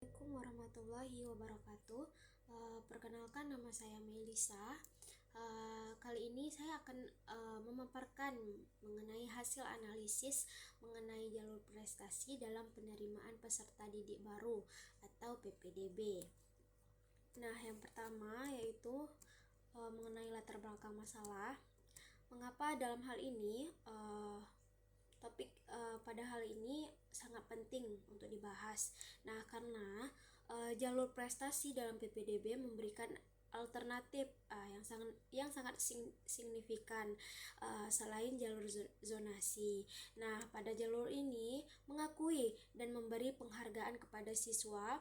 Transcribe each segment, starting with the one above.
Assalamualaikum warahmatullahi wabarakatuh. Perkenalkan, nama saya Melisa. Kali ini saya akan memaparkan mengenai hasil analisis mengenai jalur prestasi dalam penerimaan peserta didik baru atau PPDB. Nah, yang pertama yaitu mengenai latar belakang masalah. Mengapa dalam hal ini topik pada hal ini sangat penting untuk dibahas. Nah, karena jalur prestasi dalam PPDB memberikan alternatif yang sangat signifikan selain jalur zonasi. Nah, pada jalur ini mengakui dan memberi penghargaan kepada siswa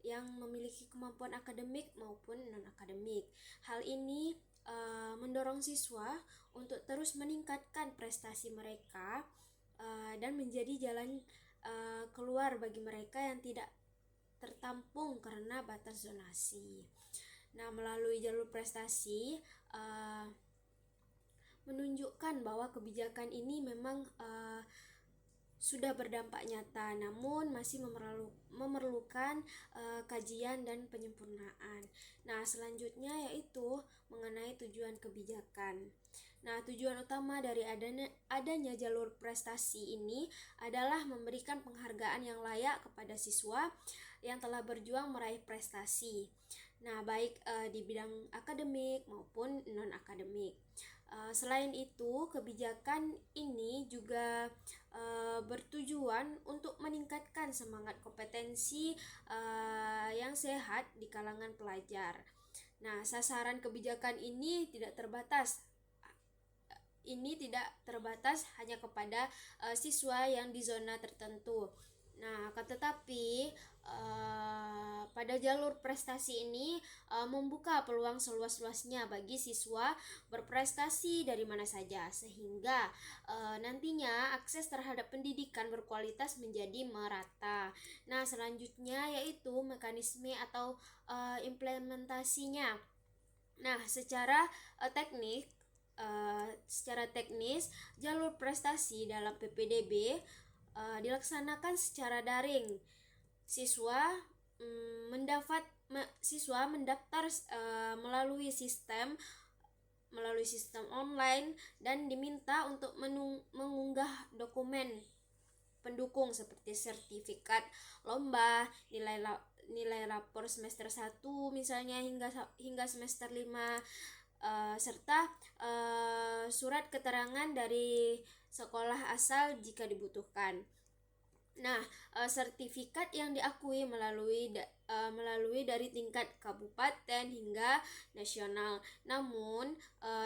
yang memiliki kemampuan akademik maupun non-akademik. Hal ini mendorong siswa untuk terus meningkatkan prestasi mereka dan menjadi jalan keluar bagi mereka yang tidak tertampung karena batas zonasi. Nah, melalui jalur prestasi menunjukkan bahwa kebijakan ini memang sudah berdampak nyata, namun masih memerlukan kajian dan penyempurnaan. Nah, selanjutnya yaitu mengenai tujuan kebijakan. Nah, tujuan utama dari adanya jalur prestasi ini adalah memberikan penghargaan yang layak kepada siswa yang telah berjuang meraih prestasi. Nah, baik di bidang akademik maupun non-akademik. Selain itu, kebijakan ini juga bertujuan untuk meningkatkan semangat kompetensi yang sehat di kalangan pelajar. Nah, sasaran kebijakan ini tidak terbatas hanya kepada siswa yang di zona tertentu. Nah, tetapi pada jalur prestasi ini membuka peluang seluas-luasnya bagi siswa berprestasi dari mana saja, sehingga nantinya akses terhadap pendidikan berkualitas menjadi merata. Nah, selanjutnya yaitu mekanisme atau implementasinya. Nah, secara teknis, jalur prestasi dalam PPDB dilaksanakan secara daring. Siswa mendaftar melalui sistem online dan diminta untuk mengunggah dokumen pendukung seperti sertifikat lomba, nilai rapor semester 1 misalnya hingga semester 5, serta surat keterangan dari sekolah asal jika dibutuhkan. Nah, sertifikat yang diakui melalui dari tingkat kabupaten hingga nasional. Namun,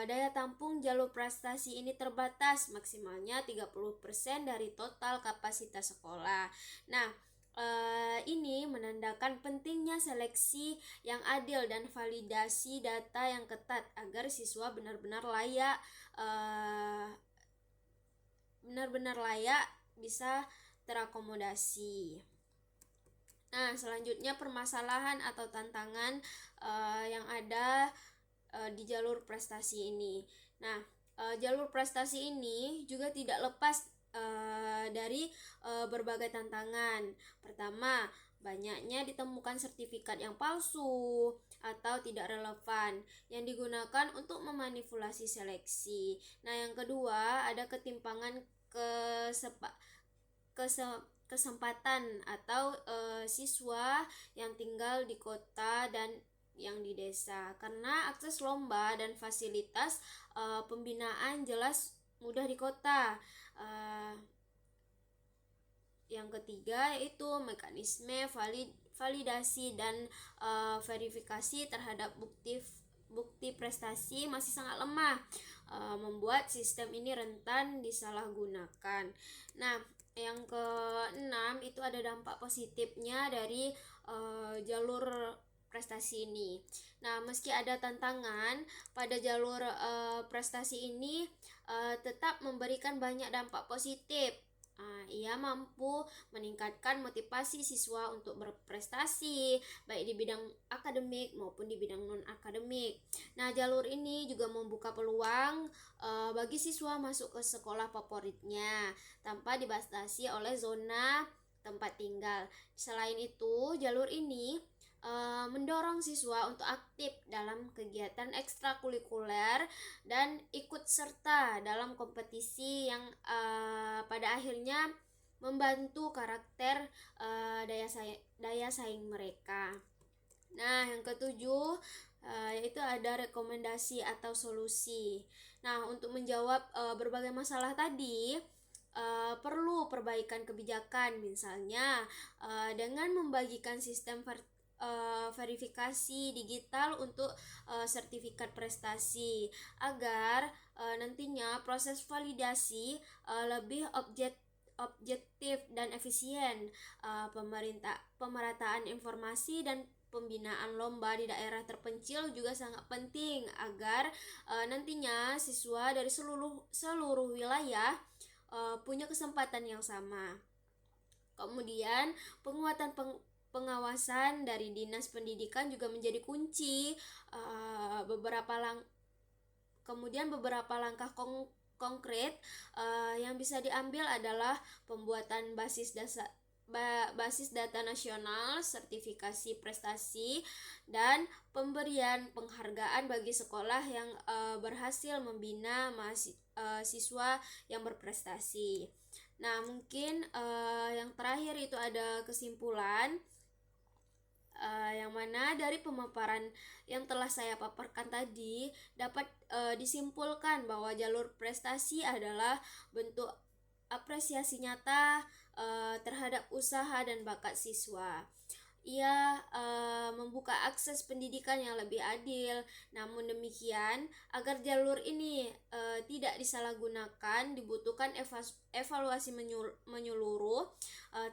daya tampung jalur prestasi ini terbatas, maksimalnya 30% dari total kapasitas sekolah. Nah, ini menandakan pentingnya seleksi yang adil dan validasi data yang ketat agar siswa benar-benar layak bisa terakomodasi. Nah, selanjutnya permasalahan atau tantangan yang ada di jalur prestasi ini. Nah, jalur prestasi ini juga tidak lepas dari berbagai tantangan. Pertama, banyaknya ditemukan sertifikat yang palsu atau tidak relevan yang digunakan untuk memanipulasi seleksi. Nah, yang kedua, ada ketimpangan kesempatan atau siswa yang tinggal di kota dan yang di desa, karena akses lomba dan fasilitas pembinaan jelas mudah di kota. Yang ketiga yaitu mekanisme validasi dan verifikasi terhadap bukti prestasi masih sangat lemah, membuat sistem ini rentan disalahgunakan. Nah, yang keenam itu ada dampak positifnya dari jalur prestasi ini. Nah, meski ada tantangan pada jalur prestasi ini, tetap memberikan banyak dampak positif. Ia mampu meningkatkan motivasi siswa untuk berprestasi baik di bidang akademik maupun di bidang non-akademik. Nah, jalur ini juga membuka peluang bagi siswa masuk ke sekolah favoritnya tanpa dibatasi oleh zona tempat tinggal. Selain itu, jalur ini mendorong siswa untuk aktif dalam kegiatan ekstrakurikuler dan ikut serta dalam kompetisi yang pada akhirnya membantu karakter daya saing mereka. Nah, yang ketujuh yaitu ada rekomendasi atau solusi. Nah, untuk menjawab berbagai masalah tadi, perlu perbaikan kebijakan, misalnya dengan membagikan sistem verifikasi digital untuk sertifikat prestasi, agar nantinya proses validasi lebih objektif dan efisien. Pemerataan informasi dan pembinaan lomba di daerah terpencil juga sangat penting agar nantinya siswa dari seluruh wilayah punya kesempatan yang sama. Kemudian penguatan pengawasan dari Dinas Pendidikan juga menjadi kunci. Kemudian beberapa langkah konkret yang bisa diambil adalah pembuatan basis data nasional, sertifikasi prestasi, dan pemberian penghargaan bagi sekolah yang berhasil membina siswa yang berprestasi. Nah, mungkin yang terakhir itu ada kesimpulan, yang mana dari pemaparan yang telah saya paparkan tadi dapat disimpulkan bahwa jalur prestasi adalah bentuk apresiasi nyata terhadap usaha dan bakat siswa. Ia membuka akses pendidikan yang lebih adil. Namun demikian, agar jalur ini tidak disalahgunakan, dibutuhkan evaluasi menyeluruh,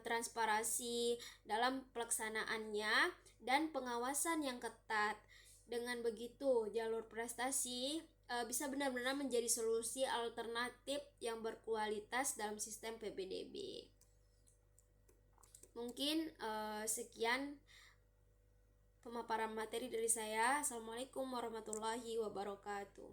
transparansi dalam pelaksanaannya, dan pengawasan yang ketat. Dengan begitu, jalur prestasi bisa benar-benar menjadi solusi alternatif yang berkualitas dalam sistem PPDB. Mungkin sekian pemaparan materi dari saya. Assalamualaikum warahmatullahi wabarakatuh.